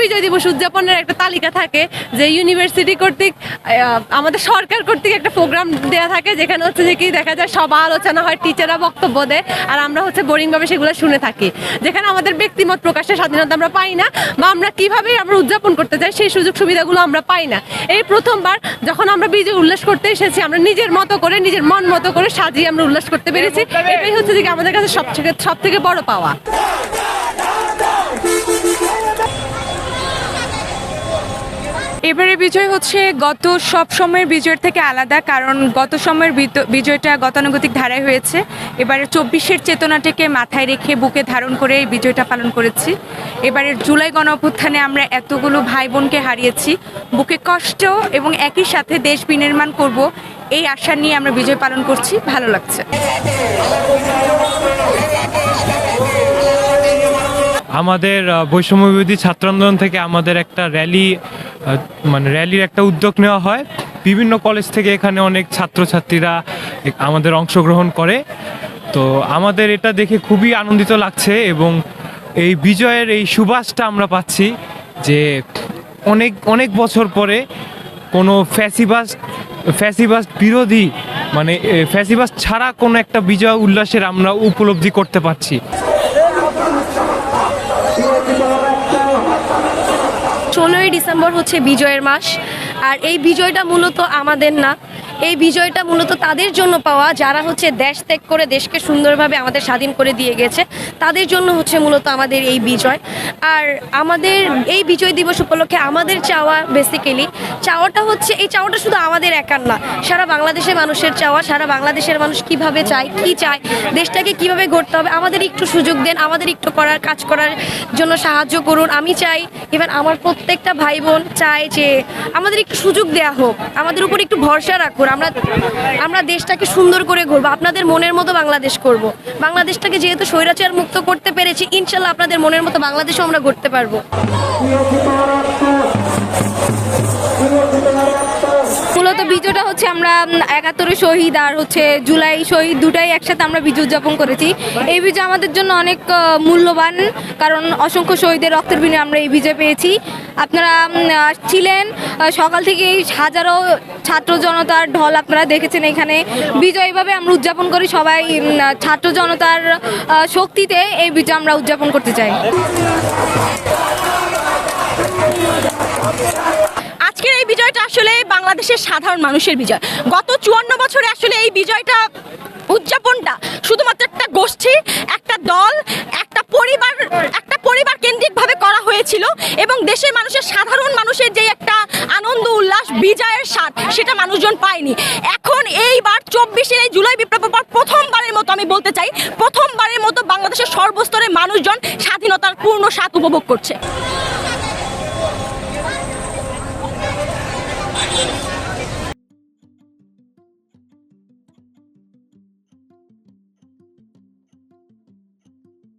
বিজয় দিবস উদযাপনের একটা তালিকা থাকে, যে ইউনিভার্সিটি কর্তৃক আমাদের সরকার কর্তৃক একটা প্রোগ্রাম দেওয়া থাকে, যেখানে হচ্ছে যে কি দেখা যায় সভা আলোচনা হয়, টিচাররা বক্তব্য দেয়, আর আমরা হচ্ছে বোরিংভাবে সেগুলো শুনে থাকি, যেখানে আমাদের ব্যক্তিমত প্রকাশের স্বাধীনতা আমরা পাই না, বা আমরা কিভাবে আমরা উদযাপন করতে চাই সেই সুযোগ সুবিধাগুলো আমরা পাই না। এই প্রথমবার যখন আমরা বিজয় উল্লাস করতে এসেছি, আমরা নিজের মতো করে, নিজের মন মতো করে সাজিয়ে আমরা উল্লাস করতে পেরেছি। এটাই হচ্ছে যে আমাদের কাছে সব থেকে বড় পাওয়া। এবারে বিজয় হচ্ছে গত সব সময়ের বিজয়ের থেকে আলাদা, কারণ গত সময়ের বিজয়টা গতানুগতিক ধারায় হয়েছে। এবারে 24-এর চেতনাটাকে মাথায় রেখে বুকে ধারণ করে এই বিজয়টা পালন করেছি। এবারের জুলাই গণঅভ্যুত্থানে আমরা এতগুলো ভাই বোনকে হারিয়েছি, বুকে কষ্ট এবং একই সাথে দেশ বিনির্মাণ করব এই আশা নিয়ে আমরা বিজয় পালন করছি। ভালো লাগছে। আমাদের বৈষম্যবিরোধী ছাত্র আন্দোলন থেকে আমাদের একটা র্যালির একটা উদ্যোগ নেওয়া হয়। বিভিন্ন কলেজ থেকে এখানে অনেক ছাত্রছাত্রীরা আমাদের অংশগ্রহণ করে। তো আমাদের এটা দেখে খুবই আনন্দিত লাগছে, এবং এই বিজয়ের এই সুবাসটা আমরা পাচ্ছি যে অনেক অনেক বছর পরে কোনো ফ্যাসিবাস্ট বিরোধী, মানে ফ্যাসিবাস্ট ছাড়া কোনো একটা বিজয় উল্লাসের আমরা উপলব্ধি করতে পারছি। 16ই ডিসেম্বর হচ্ছে বিজয়ের মাস, আর এই বিজয়টা মূলত আমাদের না, এই বিজয়টা মূলত তাদের জন্য পাওয়া যারা হচ্ছে দেশ ত্যাগ করে দেশকে সুন্দরভাবে আমাদের স্বাধীন করে দিয়ে গেছে, তাদের জন্য হচ্ছে মূলত আমাদের এই বিজয়। আর আমাদের এই বিজয় দিবস উপলক্ষে আমাদের চাওয়া, বেসিক্যালি চাওয়াটা হচ্ছে, এই চাওয়াটা শুধু আমাদের একার না, সারা বাংলাদেশের মানুষের চাওয়া। সারা বাংলাদেশের মানুষ কিভাবে চায়, কি চায়, দেশটাকে কিভাবে গড়তে হবে, আমাদের একটু সুযোগ দেন, আমাদের একটু কাজ করার জন্য সাহায্য করুন। আমি চাই, ইভেন আমার প্রত্যেকটা ভাই বোন চায় যে আমাদের একটু সুযোগ দেওয়া হোক, আমাদের উপর একটু ভরসা রাখুন। আমরা দেশটাকে সুন্দর করে গড়বো, আপনাদের মনের মতো বাংলাদেশ করব। বাংলাদেশটাকে যেহেতু স্বৈরাচার মুক্ত করতে পেরেছি, ইনশাল্লাহ আপনাদের মনের মতো বাংলাদেশও আমরা গড়তে পারবো। মূলত বিজয়টা হচ্ছে আমরা 71 শহীদ আর হচ্ছে জুলাই শহীদ দুটাই একসাথে আমরা বিজয় উদযাপন করেছি। এই বিজয় আমাদের জন্য অনেক মূল্যবান, কারণ অসংখ্য শহীদের রক্তের বিনিময়ে আমরা এই বিজয় পেয়েছি। আপনারা ছিলেন সকাল থেকেই, হাজারো ছাত্র জনতার ঢল আপনারা দেখেছেন এখানে। বিজয় এইভাবে আমরা উদযাপন করি, সবাই ছাত্র জনতার শক্তিতে এই বিজয় আমরা উদযাপন করতে চাই। আজকের এই বিজয়টা আসলে বাংলাদেশের সাধারণ মানুষের বিজয়। গত 54 বছরে আসলে এই বিজয়টা উদযাপনটা শুধুমাত্র একটা গোষ্ঠী, একটা দল, একটা পরিবার কেন্দ্রিকভাবে করা হয়েছিল, এবং দেশের মানুষের, সাধারণ মানুষের যে একটা আনন্দ উল্লাস, বিজয়ের স্বাদ, সেটা মানুষজন পায়নি। এখন এইবার 24-এর এই জুলাই বিপ্লবের পর প্রথমবারের মতো, আমি বলতে চাই প্রথমবারের মতো, বাংলাদেশের সর্বস্তরের মানুষজন স্বাধীনতার পূর্ণ স্বাদ উপভোগ করছে।